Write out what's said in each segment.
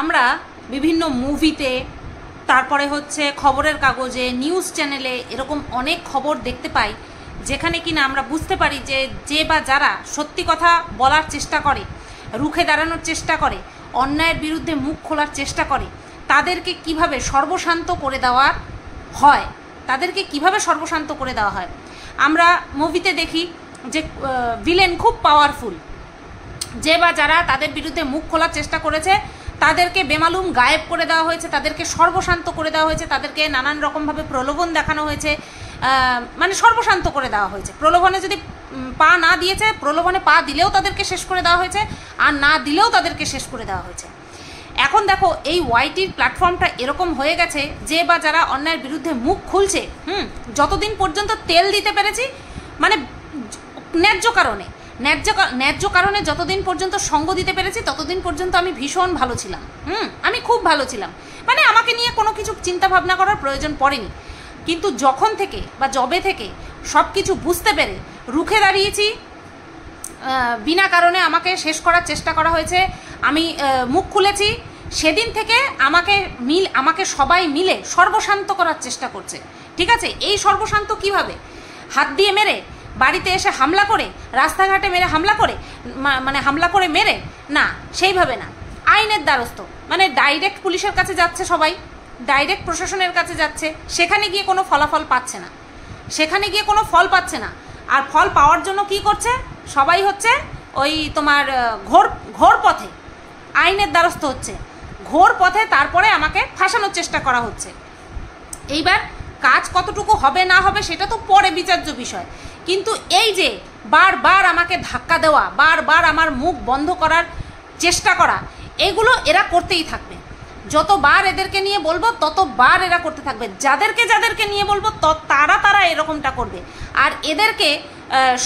আমরা বিভিন্ন মুভিতে, তারপরে হচ্ছে খবরের কাগজে, নিউজ চ্যানেলে এরকম অনেক খবর দেখতে পাই যেখানে কিনা আমরা বুঝতে পারি যে বা যারা সত্যি কথা বলার চেষ্টা করে, রুখে দাঁড়ানোর চেষ্টা করে, অন্যায়ের বিরুদ্ধে মুখ খোলার চেষ্টা করে, তাদেরকে কিভাবে সর্বশান্ত করে দেওয়া হয়, তাদেরকে কিভাবে সর্বশান্ত করে দেওয়া হয়। আমরা মুভিতে দেখি যে ভিলেন খুব পাওয়ারফুল, যে বা যারা তাদের বিরুদ্ধে মুখ খোলার চেষ্টা করেছে তাদেরকে বেমালুম গায়েব করে দেওয়া হয়েছে, তাদেরকে সর্বশান্ত করে দেওয়া হয়েছে, তাদেরকে নানান রকমভাবে প্রলোভন দেখানো হয়েছে, মানে সর্বশান্ত করে দেওয়া হয়েছে। প্রলোভনে যদি পা না দিয়েছে, প্রলোভনে পা দিলেও তাদেরকে শেষ করে দেওয়া হয়েছে, আর না দিলেও তাদেরকে শেষ করে দেওয়া হয়েছে। এখন দেখো এই ওয়াইটির প্ল্যাটফর্মটা এরকম হয়ে গেছে যে বা যারা অন্যায়ের বিরুদ্ধে মুখ খুলছে, যতদিন পর্যন্ত তেল দিতে পেরেছি, মানে ন্যায্য কারণে যতদিন পর্যন্ত সঙ্গ দিতে পেরেছি ততদিন পর্যন্ত আমি ভীষণ ভালো ছিলাম। আমি খুব ভালো ছিলাম, মানে আমাকে নিয়ে কোনো কিছু চিন্তা ভাবনা করার প্রয়োজন পড়েনি। কিন্তু যখন থেকে বা জবে থেকে সব কিছু বুঝতে পেরে রুখে দাঁড়িয়েছি, বিনা কারণে আমাকে শেষ করার চেষ্টা করা হয়েছে, আমি মুখ খুলেছি, সেদিন থেকে আমাকে সবাই মিলে সর্বশান্ত করার চেষ্টা করছে। ঠিক আছে, এই সর্বশান্ত কিভাবে? হাত দিয়ে মেরে, বাড়িতে এসে হামলা করে, রাস্তাঘাটে মেরে হামলা করে, মানে হামলা করে মেরে না, সেইভাবে না, আইনের দ্বারস্থ, মানে ডাইরেক্ট পুলিশের কাছে যাচ্ছে সবাই, ডাইরেক্ট প্রশাসনের কাছে যাচ্ছে, সেখানে গিয়ে কোনো ফলাফল পাচ্ছে না, আর ফল পাওয়ার জন্য কি করছে সবাই? হচ্ছে ওই তোমার ঘোর পথে আইনের দ্বারস্থ হচ্ছে, ঘোর পথে তারপরে আমাকে ফাঁসানোর চেষ্টা করা হচ্ছে। এইবার কাজ কতটুকু হবে না হবে সেটা তো পরে বিচার্য বিষয়, কিন্তু এই যে বারবার আমাকে ধাক্কা দেওয়া, বারবার আমার মুখ বন্ধ করার চেষ্টা করা, এগুলো এরা করতেই থাকবে। যতবার এদেরকে নিয়ে বলবো ততবার এরা করতে থাকবে, যাদেরকে নিয়ে বলবো তারা এরকমটা করবে। আর এদেরকে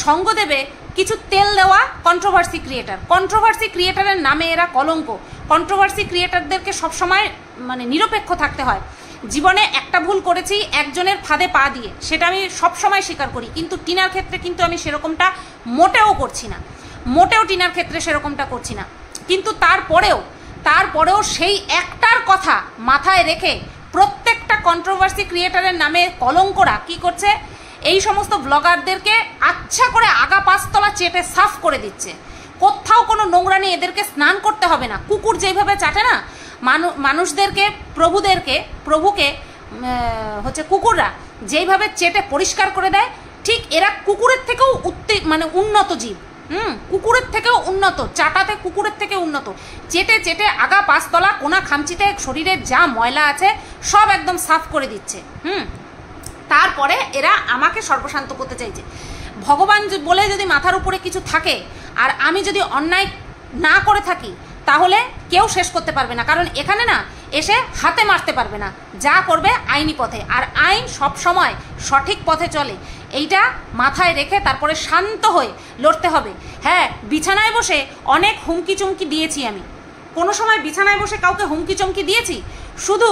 সঙ্গ দেবে কিছু তেল দেওয়া কন্ট্রোভার্সি ক্রিয়েটারের নামে এরা কলঙ্ক। কন্ট্রোভার্সি ক্রিয়েটারদেরকে সবসময় মানে নিরপেক্ষ থাকতে হয়। জীবনে একটা ভুল করেছি একজনের ফাঁদে পা দিয়ে, সেটা আমি সবসময় স্বীকার করি, কিন্তু টিনার ক্ষেত্রে কিন্তু আমি সেরকমটা মোটেও করছি না, টিনার ক্ষেত্রে সেরকমটা করছি না। কিন্তু তারপরেও সেই একটার কথা মাথায় রেখে প্রত্যেকটা কন্ট্রোভার্সি ক্রিয়েটারের নামে কলঙ্করা কি করছে? এই সমস্ত ব্লগারদেরকে আচ্ছা করে আগা পাঁচতলা চেটে সাফ করে দিচ্ছে। কোথাও কোনো নোংরা নেই, এদেরকে স্নান করতে হবে না। কুকুর যেভাবে চাটে না মানুষদেরকে, প্রভুকে হচ্ছে কুকুররা যেইভাবে চেটে পরিষ্কার করে দেয়, ঠিক এরা কুকুরের থেকেও উন্নত জীব। কুকুরের থেকেও উন্নত, চাটাতে কুকুরের থেকে উন্নত। চেটে আগা পাঁচতলা কোনা খামচিতে শরীরের যা ময়লা আছে সব একদম সাফ করে দিচ্ছে। তারপরে এরা আমাকে সর্বশান্ত করতে চাইছে। ভগবান বলে যদি মাথার উপরে কিছু থাকে আর আমি যদি অন্যায় না করে থাকি, তাহলে কেউ শেষ করতে পারবে না, কারণ এখানে না এসে হাতে মারতে পারবে না। যা করবে আইনি পথে, আর আইন সব সময় সঠিক পথে চলে, এইটা মাথায় রেখে তারপরে শান্ত হয়ে লড়তে হবে। হ্যাঁ, বিছানায় বসে অনেক হুমকি চুমকি দিয়েছি আমি, কোনো সময় বিছানায় বসে কাউকে হুমকি চমকি দিয়েছি? শুধু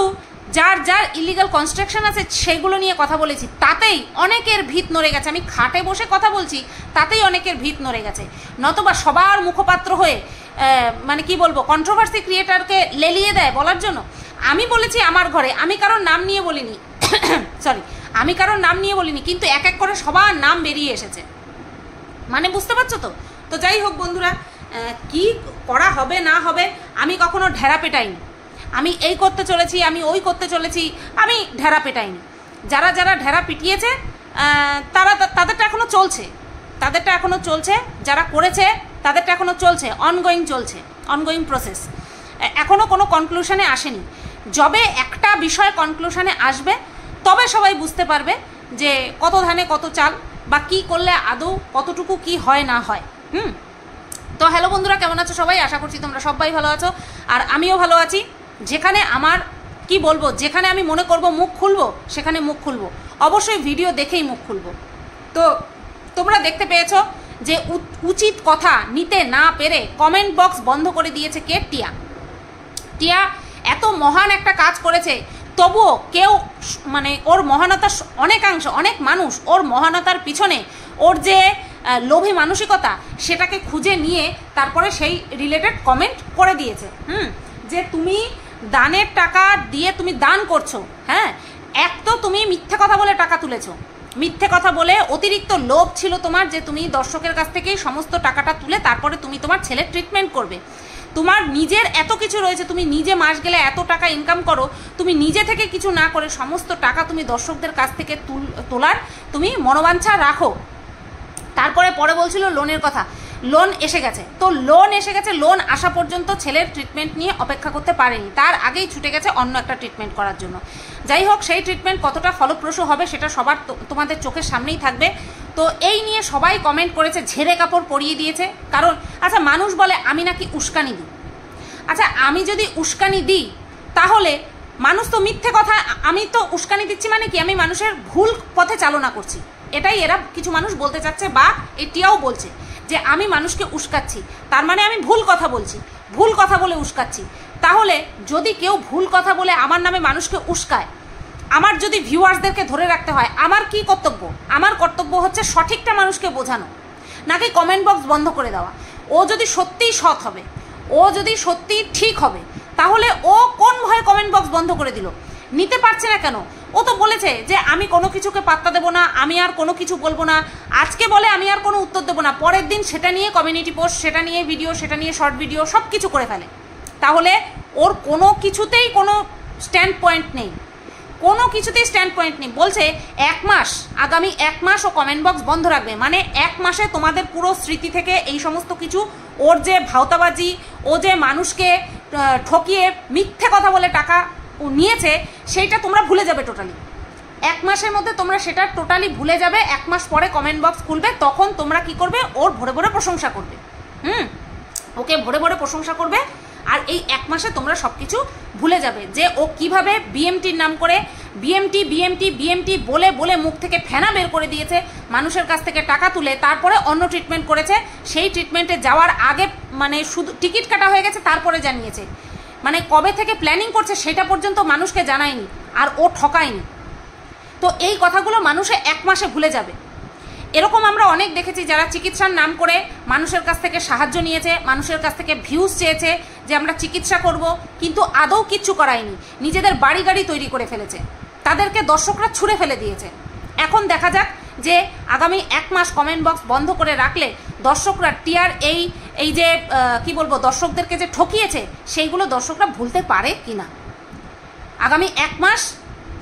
যার ইলিগাল কনস্ট্রাকশন আছে সেগুলো নিয়ে কথা বলেছি, তাতেই অনেকের ভিত নড়ে গেছে। আমি খাটে বসে কথা বলছি, তাতেই অনেকের ভিত নড়ে গেছে। নতবা সবার মুখপাত্র হয়ে মানে কি বলবো, কন্ট্রোভার্সি ক্রিয়েটারকে লেলিয়ে দেয় বলার জন্য। আমি বলেছি আমার ঘরে, আমি কারোর নাম নিয়ে বলিনি, কিন্তু এক এক করে সবার নাম বেরিয়ে এসেছে, মানে বুঝতে পারছো তো? তো যাই হোক বন্ধুরা, কি করা হবে না হবে আমি কখনো ঢেরা পেটাইনি। আমি এই করতে চলেছি, আমি ওই করতে চলেছি, আমি ঢেরা পেটাইনি। যারা ঢেরা পিটিয়েছে তাদেরটা এখনো চলছে, যারা করেছে তাদেরটা এখনো চলছে, অনগোয়িং প্রসেস, এখনো কোনো কনক্লুশনে আসেনি। যবে একটা বিষয় কনক্লুশনে আসবে তবে সবাই বুঝতে পারবে যে কত ধানে কত চাল, বা কী করলে আদৌ কতটুকু কি হয় না হয়। তো হ্যালো বন্ধুরা, কেমন আছো সবাই? আশা করছি তোমরা সবাই ভালো আছো, আর আমিও ভালো আছি। যেখানে আমার কি বলবো, যেখানে আমি মনে করব মুখ খুলবো সেখানে মুখ খুলবো, অবশ্যই ভিডিও দেখেই মুখ খুলবো। তো তোমরা দেখতে পেয়েছো যে উচিত কথা নিতে না পেরে কমেন্ট বক্স বন্ধ করে দিয়েছে কে? টিয়া এত মহান একটা কাজ করেছে, তবুও কেউ মানে ওর মহানতার অনেক মানুষ ওর মহানতার পিছনে ওর যে লোভী মানসিকতা সেটাকে খুঁজে নিয়ে তারপরে সেই রিলেটেড কমেন্ট করে দিয়েছে। যে তুমি দানের টাকা দিয়ে তুমি দান করছো, হ্যাঁ, এক তো তুমি মিথ্যে কথা বলে টাকা তুলেছো, মিথ্যে কথা বলে অতিরিক্ত লোভ ছিল তোমার যে তুমি দর্শকের কাছ থেকেই সমস্ত টাকাটা তুলে তারপরে তুমি তোমার ছেলের ট্রিটমেন্ট করবে। তোমার নিজের এত কিছু রয়েছে, তুমি নিজে মাস গেলে এত টাকা ইনকাম করো, তুমি নিজে থেকে কিছু না করে সমস্ত টাকা তুমি দর্শকদের কাছ থেকে তোলার তুমি মনোবাঞ্ছা রাখো। তারপরে পরে বলছিল লোনের কথা, লোন এসে গেছে, তো লোন এসে গেছে, লোন আসা পর্যন্ত ছেলের ট্রিটমেন্ট নিয়ে অপেক্ষা করতে পারেনি, তার আগেই ছুটে গেছে অন্য একটা ট্রিটমেন্ট করার জন্য। যাই হোক, সেই ট্রিটমেন্ট কতটা ফলপ্রসূ হবে সেটা সবার তোমাদের চোখের সামনেই থাকবে। তো এই নিয়ে সবাই কমেন্ট করেছে, ঝেড়ে কাপড় পরিয়ে দিয়েছে। কারণ আচ্ছা, মানুষ বলে আমি নাকি উস্কানি দিই। আচ্ছা, আমি যদি উস্কানি দিই তাহলে মানুষ তো মিথ্যে কথা, আমি তো উস্কানি দিচ্ছি মানে কি, আমি মানুষের ভুল পথে চালনা করছি, এটাই এরা কিছু মানুষ বলতে চাচ্ছে, বা এটিও বলছে যে আমি মানুষকে উস্কাচ্ছি, তার মানে আমি ভুল কথা বলছি, ভুল কথা বলে উস্কাচ্ছি। তাহলে যদি কেউ ভুল কথা বলে আমার নামে মানুষকে উস্কায়, আমার যদি ভিউয়ার্সদেরকে ধরে রাখতে হয়, আমার কি কর্তব্য? আমার কর্তব্য হচ্ছে সঠিকটা মানুষকে বোঝানো, নাকি কমেন্ট বক্স বন্ধ করে দেওয়া। ও যদি সত্যিই সৎ হবে, ও যদি সত্যি ঠিক হবে, তাহলে ও কোন ভয়ে কমেন্ট বক্স বন্ধ করে দিল? নিতে পারছে না কেন? ও তো বলেছে যে আমি কোনো কিছুকে পাত্তা দেবো না, আমি আর কোনো কিছু বলবো না। আজকে বলে আমি আর কোনো উত্তর দেবো না, পরের দিন সেটা নিয়ে কমিউনিটি পোস্ট, সেটা নিয়ে ভিডিও, সেটা নিয়ে শর্ট ভিডিও সব কিছু করে ফেলে। তাহলে ওর কোনো কিছুতেই কোনো স্ট্যান্ড পয়েন্ট নেই, কোনো কিছুতেই স্ট্যান্ড পয়েন্ট নেই। বলছে 1 মাস, আগামী 1 মাস ও কমেন্ট বক্স বন্ধ রাখবে, মানে 1 মাসে তোমাদের পুরো স্মৃতি থেকে এই সমস্ত কিছু, ওর যে ভাওতাবাজি, ও যে মানুষকে ঠকিয়ে মিথ্যে কথা বলে টাকা নিয়েছে, সেইটা তোমরা ভুলে যাবে টোটালি। 1 মাসের মধ্যে তোমরা সেটা টোটালি ভুলে যাবে। 1 মাস পরে কমেন্ট বক্স খুলবে, তখন তোমরা কি করবে? ওর ভরে ভরে প্রশংসা করবে, ওকে ভরে ভরে প্রশংসা করবে। আর এই 1 মাসে তোমরা সব কিছু ভুলে যাবে যে ও কিভাবে বিএমটির নাম করে বিএমটি বিএমটি বিএমটি বলে বলে মুখ থেকে ফেনা বের করে দিয়েছে, মানুষের কাছ থেকে টাকা তুলে তারপরে অন্য ট্রিটমেন্ট করেছে। সেই ট্রিটমেন্টে যাওয়ার আগে মানে শুধু টিকিট কাটা হয়ে গেছে, তারপরে জানিয়েছে, মানে কবে থেকে প্ল্যানিং করছে সেটা পর্যন্ত মানুষকে জানায়নি, আর ও ঠকায়নি। তো এই কথাগুলো মানুষে 1 মাসে ভুলে যাবে। এরকম আমরা অনেক দেখেছি যারা চিকিৎসার নাম করে মানুষের কাছ থেকে সাহায্য নিয়েছে, মানুষের কাছ থেকে ভিউজ চেয়েছে যে আমরা চিকিৎসা করব, কিন্তু আদৌ কিচ্ছু করায়নি, নিজেদের বাড়ি গাড়ি তৈরি করে ফেলেছে, তাদেরকে দর্শকরা ছুঁড়ে ফেলে দিয়েছে। এখন দেখা যাক যে আগামী 1 মাস কমেন্ট বক্স বন্ধ করে রাখলে দর্শকরা টিয়ার এই যে কি বলবো, দর্শকদেরকে যে ঠকিয়েছে সেইগুলো দর্শকরা ভুলতে পারে কিনা। আগামী 1 মাস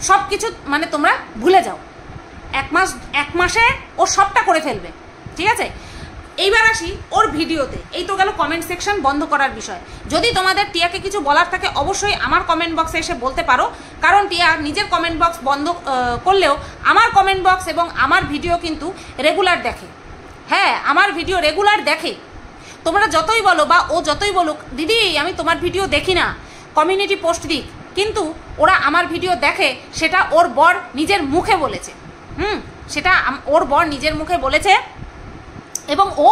সব কিছু মানে তোমরা ভুলে যাও, 1 মাসে ও সবটা করে ফেলবে, ঠিক আছে? এইবার আসি ওর ভিডিওতে। এই তো গেল কমেন্ট সেকশন বন্ধ করার বিষয়। যদি তোমাদের টিয়াকে কিছু বলার থাকে অবশ্যই আমার কমেন্ট বক্সে এসে বলতে পারো, কারণ টিয়া নিজের কমেন্ট বক্স বন্ধ করলেও আমার কমেন্ট বক্স এবং আমার ভিডিও কিন্তু রেগুলার দেখে। হ্যাঁ, আমার ভিডিও রেগুলার দেখে। তোমরা যতই বলো বা ও যতই বলুক, দিদি আমি তোমার ভিডিও দেখি না, কমিউনিটি পোস্ট দিক, কিন্তু ওরা আমার ভিডিও দেখে, সেটা ওর বর নিজের মুখে বলেছে। সেটা ওর বর নিজের মুখে বলেছে এবং ও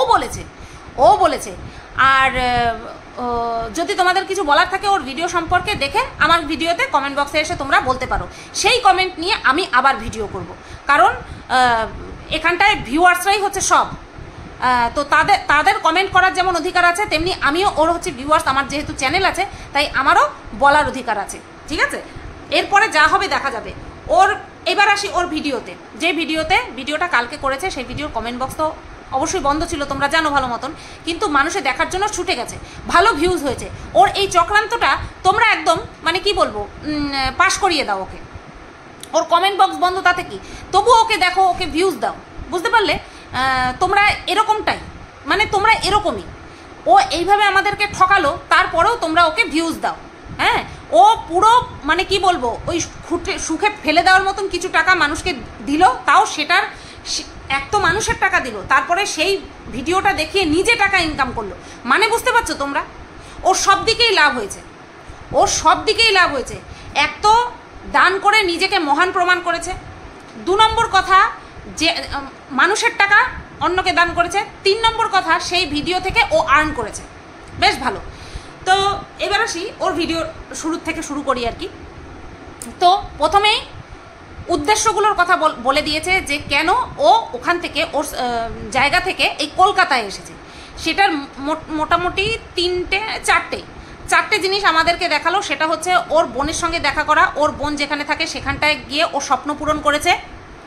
বলেছে। আর যদি তোমাদের কিছু বলার থাকে ওর ভিডিও সম্পর্কে, দেখে আমার ভিডিওতে কমেন্ট বক্সে এসে তোমরা বলতে পারো। সেই কমেন্ট নিয়ে আমি আবার ভিডিও করব, কারণ এখানটায় ভিউয়ার্সরাই হচ্ছে সব। তো তাদের কমেন্ট করার যেমন অধিকার আছে, তেমনি আমিও ওর হচ্ছে ভিউয়ার্স, আমার যেহেতু চ্যানেল আছে তাই আমারও বলার অধিকার আছে, ঠিক আছে? এরপরে যা হবে দেখা যাবে। এবার আসি ওর ভিডিওতে। যে ভিডিওটা কালকে করেছে সেই ভিডিওর কমেন্ট বক্স তো অবশ্যই বন্ধ ছিল, তোমরা জানো ভালো মতন, কিন্তু মানুষে দেখার জন্য ছুটে গেছে, ভালো ভিউজ হয়েছে। ওর এই চক্রান্তটা তোমরা একদম মানে কি বলবো, পাশ করিয়ে দাও ওকে। ওর কমেন্ট বক্স বন্ধ তাতে কি, তবু ওকে দেখো, ওকে ভিউজ দাও, বুঝতে পারলে? তোমরা এরকমটাই, মানে তোমরা এরকমই। ও এইভাবে আমাদেরকে ঠকালো, তারপরেও তোমরা ওকে ভিউজ দাও। হ্যাঁ, ও পুরো মানে কি বলবো, ওই সুখে ফেলে দেওয়ার মতন কিছু টাকা মানুষকে দিল, তাও সেটার এক তো মানুষের টাকা দিল, তারপরে সেই ভিডিওটা দেখিয়ে নিজে টাকা ইনকাম করলো। মানে বুঝতে পারছো তোমরা, ওর সব দিকেই লাভ হয়েছে। এক তো দান করে নিজেকে মহান প্রমাণ করেছে, 2 নম্বর কথা যে মানুষের টাকা অন্যকে দান করেছে, 3 নম্বর কথা সেই ভিডিও থেকে ও আর্ন করেছে, বেশ ভালো। তো এবার আসি ওর ভিডিও শুরু থেকে শুরু করি আর কি। তো প্রথমেই উদ্দেশ্যগুলোর কথা বলে দিয়েছে যে কেন ও ওখান থেকে ওর জায়গা থেকে এই কলকাতায় এসেছে। সেটার মোটামুটি 3-4টে 4টে জিনিস আমাদেরকে দেখালো। সেটা হচ্ছে ওর বোনের সঙ্গে দেখা করা, ওর বোন যেখানে থাকে সেখানটায় গিয়ে ও স্বপ্ন পূরণ করেছে,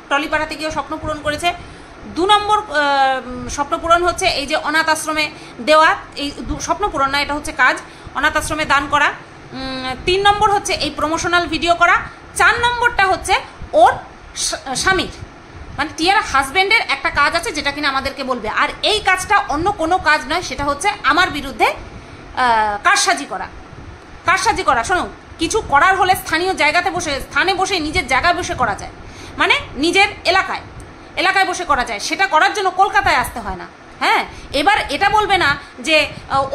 টলিপাড়াতে গিয়ে স্বপ্ন পূরণ করেছে। 2 নম্বর স্বপ্ন পূরণ হচ্ছে এই যে অনাথ আশ্রমে দেওয়া, এই স্বপ্ন পূরণ না, এটা হচ্ছে কাজ, অনাথ আশ্রমে দান করা। 3 নম্বর হচ্ছে এই প্রমোশনাল ভিডিও করা। 4 নম্বরটা হচ্ছে ওর স্বামীর মানে টিয়ার হাজব্যান্ডের একটা কাজ আছে যেটা কিনা আমাদেরকে বলবে। আর এই কাজটা অন্য কোনো কাজ নয়, সেটা হচ্ছে আমার বিরুদ্ধে কারসাজি করা। কারসাজি করা, শোনো, কিছু করার হলে স্থানীয় জায়গাতে বসে, স্থানে বসে, নিজের জায়গায় বসে করা যায়, মানে নিজের এলাকায় বসে করা যায়। সেটা করার জন্য কলকাতায় আসতে হয় না। হ্যাঁ, এবার এটা বলবে না যে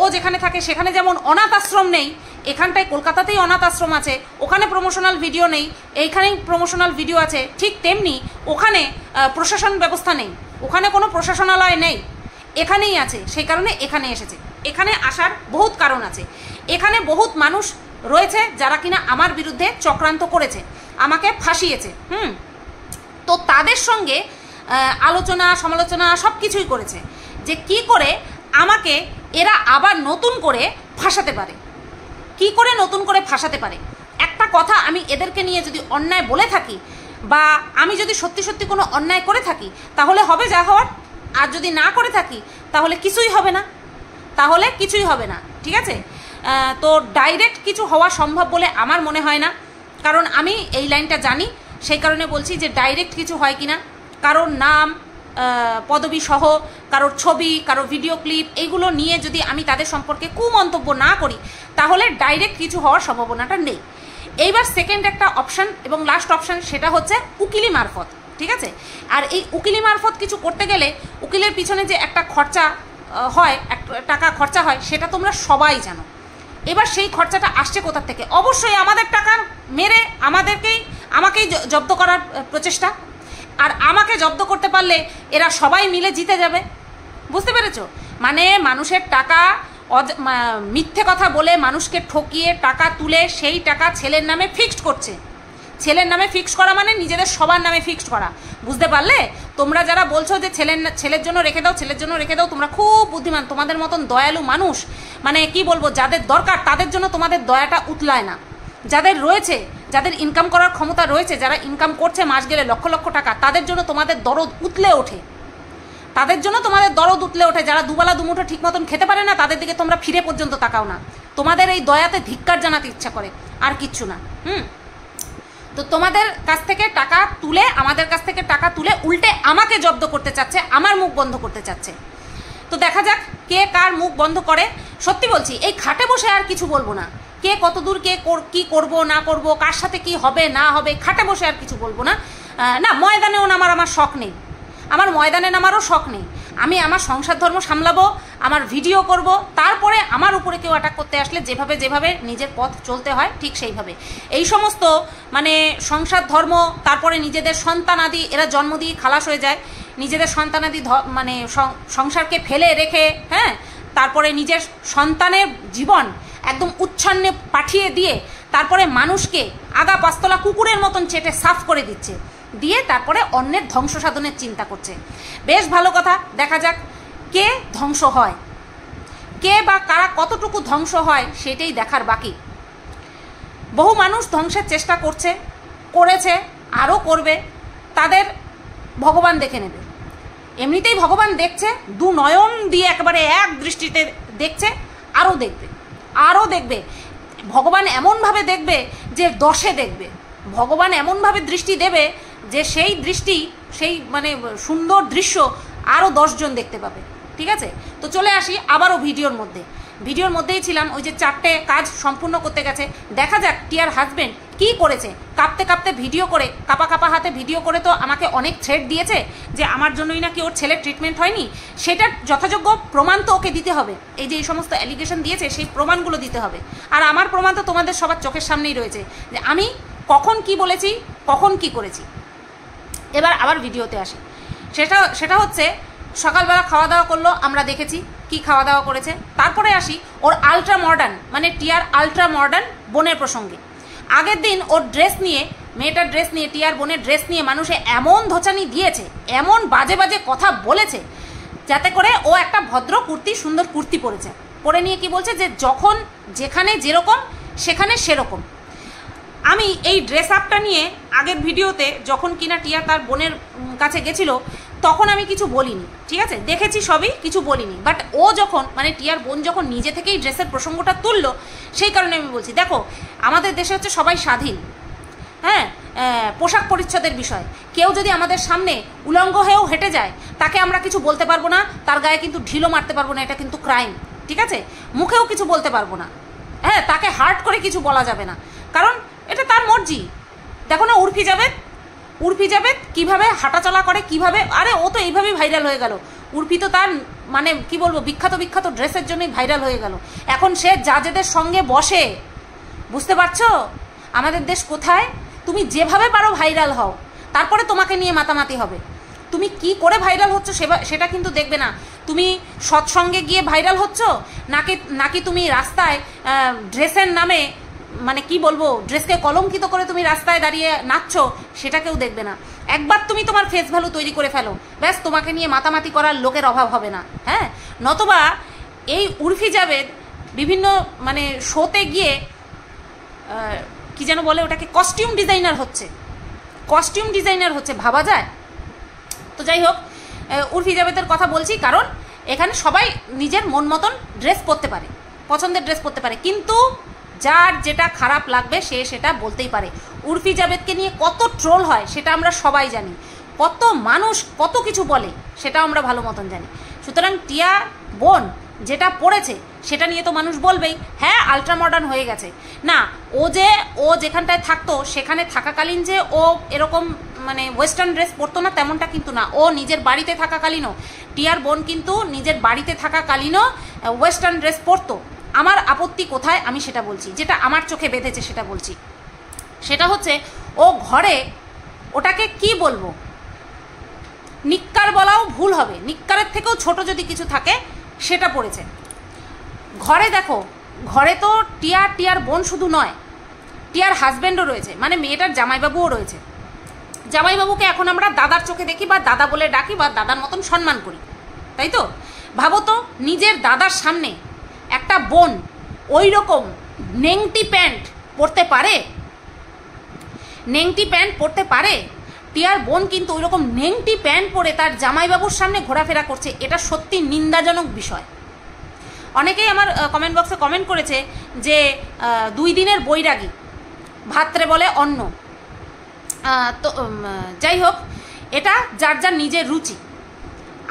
ও যেখানে থাকে সেখানে যেমন অনাথ আশ্রম নেই, এখানটায় কলকাতাতেই অনাথ আশ্রম আছে, ওখানে প্রমোশনাল ভিডিও নেই, এইখানেই প্রমোশনাল ভিডিও আছে। ঠিক তেমনি ওখানে প্রশাসন ব্যবস্থা নেই, ওখানে কোনো প্রশাসনালয় নেই, এখানেই আছে, সেই কারণে এখানে এসেছে। এখানে আসার বহুত কারণ আছে। এখানে বহুত মানুষ রয়েছে যারা কিনা আমার বিরুদ্ধে চক্রান্ত করেছে, আমাকে ফাঁসিয়েছে। তো তাদের সঙ্গে আলোচনা সমালোচনা সব কিছুই করেছে যে কি করে আমাকে এরা আবার নতুন করে ফাঁসাতে পারে, কি করে নতুন করে ফাঁসাতে পারে। একটা কথা আমি এদেরকে নিয়ে যদি অন্যায় বলে থাকি বা আমি যদি সত্যি সত্যি কোনো অন্যায় করে থাকি তাহলে হবে যা হওয়ার, আর যদি না করে থাকি তাহলে কিছুই হবে না, তাহলে কিছুই হবে না। ঠিক আছে, তো ডাইরেক্ট কিছু হওয়া সম্ভব বলে আমার মনে হয় না, কারণ আমি এই লাইনটা জানি, সেই কারণে বলছি যে ডাইরেক্ট কিছু হয় কিনা। কারোর নাম পদবি সহ, কারোর ছবি, কারোর ভিডিও ক্লিপ, এইগুলো নিয়ে যদি আমি তাদের সম্পর্কে কুমন্তব্য না করি তাহলে ডাইরেক্ট কিছু হওয়ার সম্ভাবনাটা নেই। এইবার সেকেন্ড একটা অপশান এবং লাস্ট অপশান, সেটা হচ্ছে উকিলি মারফত। ঠিক আছে, আর এই উকিলি মারফত কিছু করতে গেলে উকিলের পিছনে যে একটা খরচা হয়, টাকা খরচা হয়, সেটা তোমরা সবাই জানো। এবার সেই খরচাটা আসছে কোথা থেকে? অবশ্যই আমাদের টাকা মেরে আমাকেই জব্দ করার প্রচেষ্টা। আর আমাকে জব্দ করতে পারলে এরা সবাই মিলে জিতে যাবে। বুঝতে পেরেছ? মানে মানুষের টাকা মিথ্যে কথা বলে মানুষকে ঠকিয়ে টাকা তুলে সেই টাকা ছেলের নামে ফিক্সড করছে। ছেলের নামে ফিক্সড করা মানে নিজেদের সবার নামে ফিক্সড করা। বুঝতে পারলে? তোমরা যারা বলছো যে ছেলের জন্য রেখে দাও, ছেলের জন্য রেখে দাও, তোমরা খুব বুদ্ধিমান। তোমাদের মতন দয়ালু মানুষ, মানে কি বলবো, যাদের দরকার তাদের জন্য তোমাদের দয়াটা উতলায় না। যাদের রয়েছে, যাদের ইনকাম করার ক্ষমতা রয়েছে, যারা ইনকাম করছে মাস গেলে লক্ষ লক্ষ টাকা, তাদের জন্য তোমাদের দরদ উতলে ওঠে, তাদের জন্য তোমাদের দরদ উতলে ওঠে। যারা দুবেলা দুমুঠো ঠিক মতন খেতে পারে না তাদের দিকে তোমরা ফিরে পর্যন্ত তাকাও না। তোমাদের এই দয়াতে ধিক্কার জানাতে ইচ্ছা করে, আর কিচ্ছু না। তো তোমাদের কাছ থেকে টাকা তুলে, আমাদের কাছ থেকে টাকা তুলে উল্টে আমাকে জব্দ করতে চাচ্ছে, আমার মুখ বন্ধ করতে চাচ্ছে। তো দেখা যাক কে কার মুখ বন্ধ করে। সত্যি বলছি, এই খাটে বসে আর কিছু বলবো না। কে কতদূর কে কি করব না করব, কার সাথে কি হবে না হবে, খাটে বসে আর কিছু বলবো না। না, ময়দানেও নামার আমার শখ নেই, আমার ময়দানে নামারও শখ নেই। আমি আমার সংসার ধর্ম সামলাবো, আমার ভিডিও করব, তারপরে আমার উপরে কেউ অ্যাটাক করতে আসলে যেভাবে নিজের পথ চলতে হয় ঠিক সেইভাবে। এই সমস্ত মানে সংসার ধর্ম, তারপরে নিজেদের সন্তানাদি, এরা জন্ম দিয়ে খালাস হয়ে যায়, নিজেদের সন্তানাদি মানে সংসারকে ফেলে রেখে, হ্যাঁ, তারপরে নিজের সন্তানের জীবন একদম উচ্ছন্নে পাঠিয়ে দিয়ে তারপরে মানুষকে আগা পাস্তলা কুকুরের মতন চেটে সাফ করে দিচ্ছে, দিয়ে তারপরে অন্যের ধ্বংস সাধনের চিন্তা করছে। বেশ ভালো কথা, দেখা যাক কে ধ্বংস হয়, কে বা কারা কতটুকু ধ্বংস হয় সেটাই দেখার বাকি। বহু মানুষ ধ্বংসের চেষ্টা করেছে, আরও করবে, তাদের ভগবান দেখে নেবে। এমনিতেই ভগবান দেখছে, দু নয়ন দিয়ে একেবারে এক দৃষ্টিতে দেখছে, আরও দেখবে। ভগবান এমনভাবে দেখবে যে 10-এ দেখবে। ভগবান এমনভাবে দৃষ্টি দেবে যে সেই দৃষ্টি, সেই মানে সুন্দর দৃশ্য আরও 10 জন দেখতে পাবে। ঠিক আছে, তো চলে আসি আবারও ভিডিওর মধ্যেই ছিলাম। ওই যে 4টে কাজ সম্পূর্ণ করতে গেছে, দেখা যাক টিয়ার হাজব্যান্ড কি করেছে। কাঁপতে ভিডিও করে, কাপা হাতে ভিডিও করে তো আমাকে অনেক থ্রেট দিয়েছে যে আমার জন্যই নাকি ওর ছেলের ট্রিটমেন্ট হয়নি। সেটার যথাযোগ্য প্রমাণ তো ওকে দিতে হবে। এই যে এই সমস্ত অ্যালিগেশন দিয়েছে সেই প্রমাণগুলো দিতে হবে। আর আমার প্রমাণ তো তোমাদের সবার চোখের সামনেই রয়েছে যে আমি কখন কি বলেছি, কখন কি করেছি। এবার আবার ভিডিওতে আসি। সেটা হচ্ছে সকালবেলা খাওয়া দাওয়া করলো, আমরা দেখেছি কি খাওয়া দাওয়া করেছে। তারপরে আসি ওর আলট্রা মডার্ন, মানে টিয়ার আলট্রা মডার্ন বোনের প্রসঙ্গে। আগের দিন ওর ড্রেস নিয়ে, মেয়েটার ড্রেস নিয়ে, টিয়ার বোনের ড্রেস নিয়ে মানুষে এমন ধোঁচানি দিয়েছে, এমন বাজে কথা বলেছে, যাতে করে ও একটা ভদ্র কুর্তি, সুন্দর কুর্তি পরেছে। পরে নিয়ে কি বলছে যে যখন যেখানে যেরকম সেখানে সেরকম। আমি এই ড্রেস আপটা নিয়ে আগের ভিডিওতে যখন কিনা টিয়া তার বোনের কাছে গেছিল তখন আমি কিছু বলিনি, ঠিক আছে, দেখেছি সবই, কিছু বলিনি। বাট ও যখন মানে টিয়ার বোন যখন নিজে থেকেই ড্রেসের প্রসঙ্গটা তুললো, সেই কারণে আমি বলছি দেখো আমাদের দেশে হচ্ছে সবাই স্বাধীন, হ্যাঁ, পোশাক পরিচ্ছদের বিষয়। কেউ যদি আমাদের সামনে উলঙ্গ হয়েও হেঁটে যায় তাকে আমরা কিছু বলতে পারবো না, তার গায়ে কিন্তু ঢিলও মারতে পারবো না, এটা কিন্তু ক্রাইম, ঠিক আছে, মুখেও কিছু বলতে পারবো না, হ্যাঁ, তাকে হার্ট করে কিছু বলা যাবে না, কারণ এটা তার মর্জি। দেখো না উর্ফি জাভেদ কীভাবে হাঁটাচলা করে, কিভাবে, আরে ও তো এইভাবেই ভাইরাল হয়ে গেল। উর্ফি তো তার মানে কি বলবো বিখ্যাত ড্রেসের জন্যই ভাইরাল হয়ে গেল। এখন সে জাজেদের সঙ্গে বসে, বুঝতে পারছো আমাদের দেশ কোথায়? তুমি যেভাবে পারো ভাইরাল হও, তারপরে তোমাকে নিয়ে মাতামাতি হবে। তুমি কি করে ভাইরাল হচ্ছ সেটা কিন্তু দেখবে না। তুমি সৎসঙ্গে গিয়ে ভাইরাল হচ্ছ নাকি তুমি রাস্তায় ড্রেসের নামে মানে কি বলবো ড্রেসকে কলঙ্কিত করে তুমি রাস্তায় দাঁড়িয়ে নাচছো, সেটা কেউ দেখবে না। একবার তুমি তোমার ফেস ভ্যালু তৈরি করে ফেলো, ব্যাস তোমাকে নিয়ে মাতামাতি করার লোকের অভাব হবে না, হ্যাঁ। নতবা এই উর্ফি জাভেদ বিভিন্ন মানে শোতে গিয়ে কি যেন বলে ওটাকে, কস্টিউম ডিজাইনার হচ্ছে, ভাবা যায়? তো যাই হোক, উর্ফি জাভেদের কথা বলছি কারণ এখানে সবাই নিজের মন মতন ড্রেস পরতে পারে, পছন্দের ড্রেস পরতে পারে, কিন্তু যার যেটা খারাপ লাগবে সে সেটা বলতেই পারে। উর্ফি জাভেদকে নিয়ে কত ট্রোল হয় সেটা আমরা সবাই জানি, কত মানুষ কত কিছু বলে সেটা আমরা ভালো মতন জানি। সুতরাং টিয়া বোন যেটা পড়েছে সেটা নিয়ে তো মানুষ বলবেই, হ্যাঁ আলট্রা মডার্ন হয়ে গেছে। না, ও যেখানটায় থাকতো সেখানে থাকাকালীন যে ও এরকম মানে ওয়েস্টার্ন ড্রেস পরতো না তেমনটা কিন্তু না। ও নিজের বাড়িতে থাকাকালীনও, টিয়ার বোন কিন্তু নিজের বাড়িতে থাকাকালীনও ওয়েস্টার্ন ড্রেস পরতো। আমার আপত্তি কোথায় আমি সেটা বলছি, যেটা আমার চোখে বেঁধেছে সেটা বলছি। সেটা হচ্ছে ও ঘরে ওটাকে কি বলবো, নিক্কার বলাও ভুল হবে, নিক্কারের থেকেও ছোট যদি কিছু থাকে সেটা পড়েছে। ঘরে দেখো, ঘরে তো টিয়ার বোন শুধু নয়, টিয়ার হাজব্যান্ডও রয়েছে, মানে মেয়েটার জামাইবাবুও রয়েছে। জামাইবাবুকে এখন আমরা দাদার চোখে দেখি বা দাদা বলে ডাকি বা দাদার মতন সম্মান করি, তাই তো? ভাবো তো নিজের দাদার সামনে একটা বোন ওই রকম নেংটি প্যান্ট পরতে পারে? টিয়ার বোন কিন্তু ওই রকম নেংটি প্যান্ট পরে তার জামাইবাবুর সামনে ঘোরাফেরা করছে, এটা সত্যি নিন্দাজনক বিষয়। অনেকেই আমার কমেন্ট বক্সে কমেন্ট করেছে যে 2 দিনের বৈরাগী, ভাত্রে বলে অন্ন। তো যাই হোক, এটা যার যার নিজের রুচি।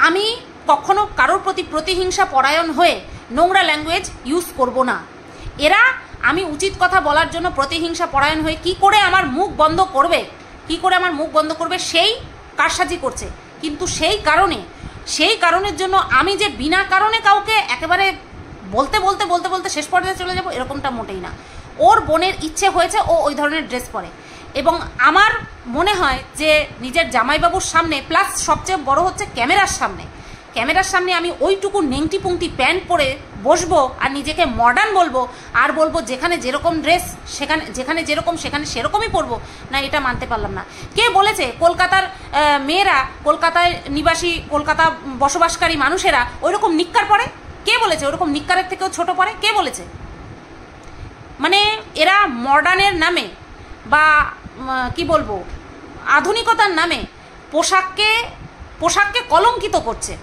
আমি কখনো কারোর প্রতি প্রতিহিংসা পরায়ণ হয়ে নোংরা ল্যাঙ্গুয়েজ ইউজ করব না। এরা আমি উচিত কথা বলার জন্য প্রতিহিংসা পরায়ণ হয়ে কি করে আমার মুখ বন্ধ করবে সেই কারসাজি করছে। কিন্তু সেই কারণের জন্য আমি যে বিনা কারণে কাউকে একেবারে বলতে শেষ পর্যায়ে চলে যাব এরকমটা মোটেই না। ওর বোনের ইচ্ছে হয়েছে ও ওই ধরনের ড্রেস পরে, এবং আমার মনে হয় যে নিজের জামাইবাবুর সামনে, প্লাস সবচেয়ে বড় হচ্ছে ক্যামেরার সামনে আমি ওইটুকু নেংটি পুংটি প্যান্ট পরে বসবো আর নিজেকে মডার্ন বলবো আর বলবো যেখানে যেরকম ড্রেস যেখানে যেরকম সেখানে সেরকমই পরবো না, এটা মানতে পারলাম না। কে বলেছে কলকাতার মেয়েরা, কলকাতায় নিবাসী, কলকাতা বসবাসকারী মানুষেরা ওইরকম নিক্কার পরে? কে বলেছে ওরকম নিক্কারের থেকেও ছোট পরে? কে বলেছে? মানে এরা মডার্নের নামে বা কি বলবো আধুনিকতার নামে পোশাককে কলঙ্কিত করছে।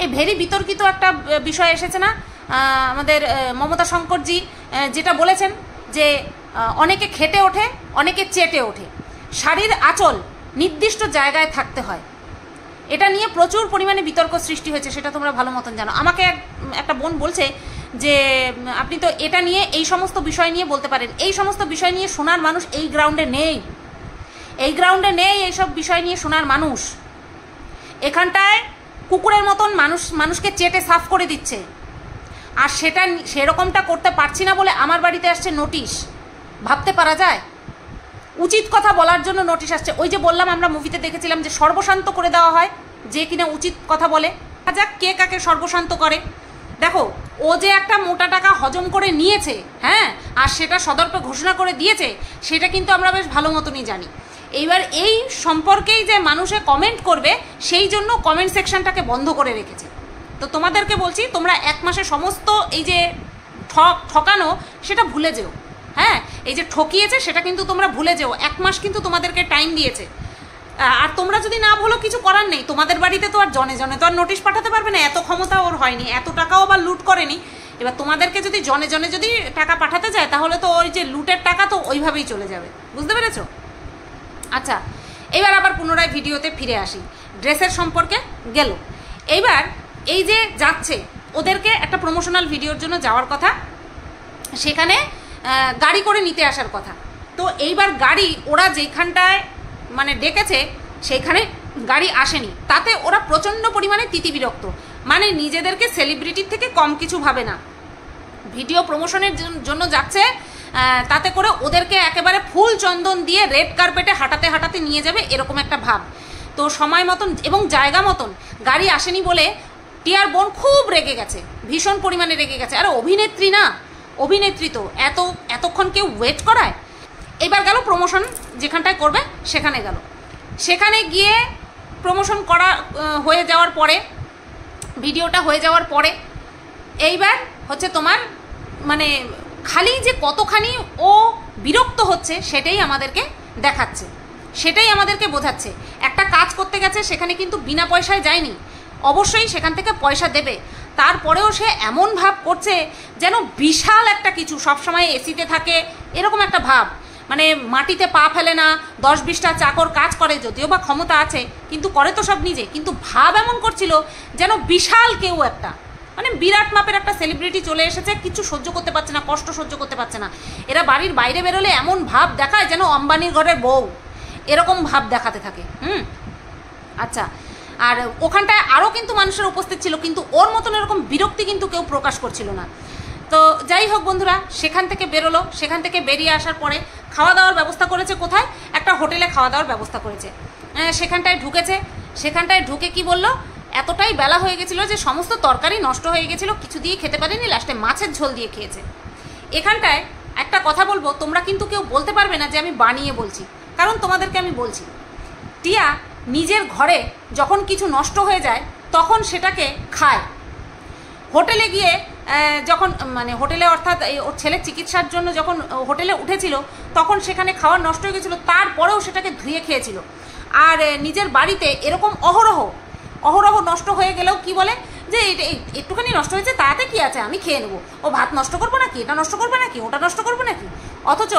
এই ভেরি বিতর্কিত একটা বিষয় এসেছে না আমাদের মমতা শঙ্করজি, যেটা বলেছেন যে অনেকে খেটে ওঠে, অনেকে চেটে ওঠে, শাড়ির আঁচল নির্দিষ্ট জায়গায় থাকতে হয়। এটা নিয়ে প্রচুর পরিমাণে বিতর্ক সৃষ্টি হয়েছে, সেটা তোমরা ভালো মতন জানো। আমাকে একটা বোন বলছে যে আপনি তো এটা নিয়ে এই সমস্ত বিষয় নিয়ে বলতে পারেন, এই সমস্ত বিষয় নিয়ে শোনার মানুষ এই গ্রাউন্ডে নেই, এইসব বিষয় নিয়ে শোনার মানুষ। এখানটায় কুকুরের মতন মানুষকে চেটে সাফ করে দিচ্ছে, আর সেরকমটা করতে পারছি না বলে আমার বাড়িতে আসছে নোটিশ। ভাবতে পারা যায়? উচিত কথা বলার জন্য নোটিশ আসছে। ওই যে বললাম আমরা মুভিতে দেখেছিলাম যে সর্বশান্ত করে দেওয়া হয় যে কিনা উচিত কথা বলে। যাক, কে কাকে সর্বশান্ত করে। দেখো, ও যে একটা মোটা টাকা হজম করে নিয়েছে, হ্যাঁ, আর সেটা সদর্পে ঘোষণা করে দিয়েছে, সেটা কিন্তু আমরা বেশ ভালো মতনই জানি। এইবার এই সম্পর্কেই যে মানুষে কমেন্ট করবে সেই জন্য কমেন্ট সেকশনটাকে বন্ধ করে রেখেছে, তো তোমাদেরকে বলছি তোমরা 1 মাসে সমস্ত এই যে ঠকানো সেটা ভুলে যেও। হ্যাঁ, এই যে ঠকিয়েছে সেটা কিন্তু তোমরা ভুলে যেও। 1 মাস কিন্তু তোমাদেরকে টাইম দিয়েছে। আর তোমরা যদি না ভুলো কিছু করার নেই, তোমাদের বাড়িতে তো আর জনে জনে তো আর নোটিশ পাঠাতে পারবে না, এত ক্ষমতা ওর হয়নি, এত টাকাও আবার লুট করেনি। এবার তোমাদেরকে যদি জনে জনে যদি টাকা পাঠাতে যায় তাহলে তো ওই যে লুটের টাকা তো ওইভাবেই চলে যাবে, বুঝতে পেরেছো? আচ্ছা, এবার আবার পুনরায় ভিডিওতে ফিরে আসি। ড্রেসের সম্পর্কে গেল। এইবার এই যে যাচ্ছে ওদেরকে একটা প্রমোশনাল ভিডিওর জন্য যাওয়ার কথা, সেখানে গাড়ি করে নিতে আসার কথা। তো এইবার গাড়ি ওরা যেখানটায় মানে ডেকেছে সেইখানে গাড়ি আসেনি, তাতে ওরা প্রচণ্ড পরিমাণে তিতিবিরক্ত। মানে নিজেদেরকে সেলিব্রিটির থেকে কম কিছু ভাবে না, ভিডিও প্রমোশনের জন্য যাচ্ছে, তাতে করে ওদেরকে একেবারে ফুল চন্দন দিয়ে রেড কার্পেটে হাঁটাতে হাঁটাতে নিয়ে যাবে এরকম একটা ভাব। তো সময় মতন এবং জায়গা মতন গাড়ি আসেনি বলে টিয়ার বোন খুব রেগে গেছে, ভীষণ পরিমাণে রেগে গেছে। আর অভিনেত্রী না, অভিনেত্রী তো এতক্ষণ কেউ ওয়েট করায়। এবার গেল প্রমোশন যেখানটায় করবে সেখানে গেল। সেখানে গিয়ে প্রমোশন করা হয়ে যাওয়ার পরে, ভিডিওটা হয়ে যাওয়ার পরে এইবার হচ্ছে তোমার মানে খালি যে কতখানি ও বিরক্ত হচ্ছে সেটাই আমাদেরকে দেখাচ্ছে, সেটাই আমাদেরকে বোঝাচ্ছে। একটা কাজ করতে গেছে, সেখানে কিন্তু বিনা পয়সায় যায়নি, অবশ্যই সেখান থেকে পয়সা দেবে। তারপরেও সে এমন ভাব করছে যেন বিশাল একটা কিছু, সবসময় এসিতে থাকে এরকম একটা ভাব। মানে মাটিতে পা ফেলে না, 10-20টা চাকর কাজ করে, যদিও বা ক্ষমতা আছে কিন্তু করে তো সব নিজে, কিন্তু ভাব এমন করছিল যেন বিশাল কেউ একটা, মানে বিরাট মাপের একটা সেলিব্রিটি চলে এসেছে, কিছু সহ্য করতে পারছে না, কষ্ট সহ্য করতে পারছে না। এরা বাড়ির বাইরে বেরোলে এমন ভাব দেখায় যেন আম্বানির ঘরের বউ, এরকম ভাব দেখাতে থাকে। আচ্ছা, আর ওখানটায় আরও কিন্তু মানুষের উপস্থিত ছিল, কিন্তু ওর মতন এরকম বিরক্তি কিন্তু কেউ প্রকাশ করছিল না। তো যাই হোক বন্ধুরা, সেখান থেকে বেরোলো। সেখান থেকে বেরিয়ে আসার পরে খাওয়া দাওয়ার ব্যবস্থা করেছে কোথায়? একটা হোটেলে খাওয়া দাওয়ার ব্যবস্থা করেছে। সেখানটায় ঢুকেছে, সেখানটায় ঢুকে কি বললো, এতটাই বেলা হয়ে গেছিলো যে সমস্ত তরকারি নষ্ট হয়ে গেছিলো, কিছু দিয়ে খেতে পারেনি, লাস্টে মাছের ঝোল দিয়ে খেয়েছে। এখানটায় একটা কথা বলবো, তোমরা কিন্তু কেউ বলতে পারবে না যে আমি বানিয়ে বলছি, কারণ তোমাদেরকে আমি বলছি, টিয়া নিজের ঘরে যখন কিছু নষ্ট হয়ে যায় তখন সেটাকে খায়। হোটেলে গিয়ে যখন মানে হোটেলে অর্থাৎ ওর ছেলের চিকিৎসার জন্য যখন হোটেলে উঠেছিল তখন সেখানে খাবার নষ্ট হয়ে গেছিলো, তারপরেও সেটাকে ধুয়ে খেয়েছিল। আর নিজের বাড়িতে এরকম অহরহ নষ্ট হয়ে গেলেও কি বলে যে একটুখানি নষ্ট হয়েছে, তাতে কি আছে, আমি খেয়ে নেবো, ও ভাত নষ্ট করবো নাকি, এটা নষ্ট করবো নাকি, ওটা নষ্ট করবো নাকি। অথচ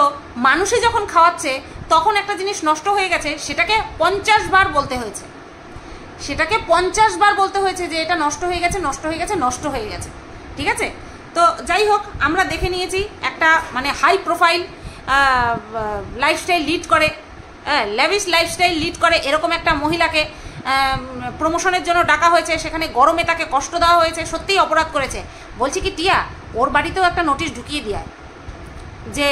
মানুষই যখন খাওয়াচ্ছে তখন একটা জিনিস নষ্ট হয়ে গেছে, সেটাকে 50 বার বলতে হয়েছে, সেটাকে 50 বার বলতে হয়েছে যে এটা নষ্ট হয়ে গেছে, নষ্ট হয়ে গেছে, নষ্ট হয়ে গেছে। ঠিক আছে, তো যাই হোক, আমরা দেখে নিয়েছি একটা মানে হাই প্রোফাইল লাইফস্টাইল লিড করে, ল্যাভিশ লাইফস্টাইল লিড করে এরকম একটা মহিলাকে প্রমোশনের জন্য ডাকা হয়েছে, সেখানে গরমে তাকে কষ্ট দেওয়া হয়েছে, সত্যিই অপরাধ করেছে। বলছি কি টিয়া, ওর বাড়িতেও একটা নোটিশ ঢুকিয়ে দেয় যে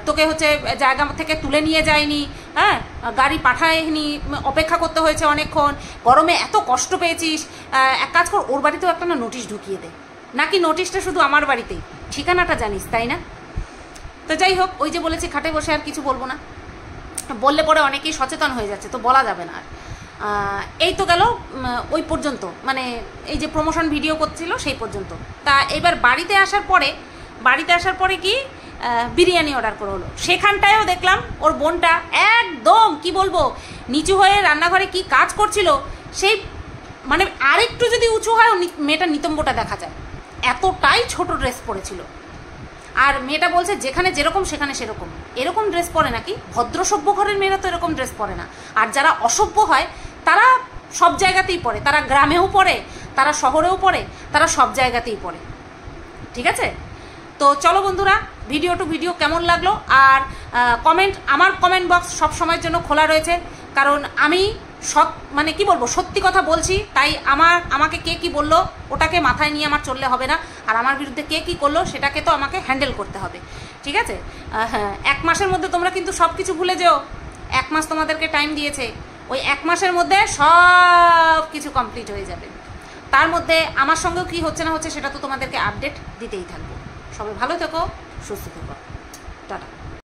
তোকে হচ্ছে জায়গা থেকে তুলে নিয়ে যায়নি, হ্যাঁ, গাড়ি পাঠায়নি, অপেক্ষা করতে হয়েছে অনেকক্ষণ, গরমে এত কষ্ট পেয়েছিস, এক কাজ কর, ওর বাড়িতেও একটা না নোটিশ ঢুকিয়ে দে। নাকি নোটিশটা শুধু আমার বাড়িতেই, ঠিকানাটা জানিস, তাই না? তো যাই হোক, ওই যে বলেছি খাটে বসে আর কিছু বলবো না, বললে পরে অনেকেই সচেতন হয়ে যাচ্ছে, তো বলা যাবে না আর। এই তো গেল ওই পর্যন্ত, মানে এই যে প্রমোশন ভিডিও করছিল সেই পর্যন্ত। তা এবার বাড়িতে আসার পরে কি বিরিয়ানি অর্ডার করে হলো। সেখানটায়ও দেখলাম ওর বোনটা একদম কি বলবো নিচু হয়ে রান্নাঘরে কি কাজ করছিল, সেই মানে আরেকটু যদি উঁচু হয় মেয়েটার নিতম্বটা দেখা যায়, এতটাই ছোট ড্রেস পরেছিল। আর মেয়েটা বলছে যেখানে যেরকম সেখানে সেরকম, এরকম ড্রেস পরে নাকি? ভদ্র সভ্য ঘরের মেয়েরা তো এরকম ড্রেস পরে না। আর যারা অসভ্য হয় তারা সব জায়গাতেই পরে, তারা গ্রামেও পরে, তারা শহরেও পরে, তারা সব জায়গাতেই পরে। ঠিক আছে, তো চলো বন্ধুরা, ভিডিও কেমন লাগলো, আর কমেন্ট, আমার কমেন্ট বক্স সব সময়ের জন্য খোলা রয়েছে, কারণ আমি মানে কি বলবো, সত্যি কথা বলছি। তাই আমাকে কে কি বললো ওটাকে মাথায় নিয়ে আমার চললে হবে না, আর আমার বিরুদ্ধে কে কি করলো সেটাকে তো আমাকে হ্যান্ডেল করতে হবে। ঠিক আছে, হ্যাঁ, 1 মাসের মধ্যে তোমরা কিন্তু সব কিছু ভুলে যেও। 1 মাস তোমাদেরকে টাইম দিয়েছে, ওই 1 মাসের মধ্যে সব কিছু কমপ্লিট হয়ে যাবে। তার মধ্যে আমার সঙ্গেও কি হচ্ছে না হচ্ছে সেটা তো তোমাদেরকে আপডেট দিতেই থাকবো। সবাই ভালো থেকো, সুস্থ থেকো, টাটা।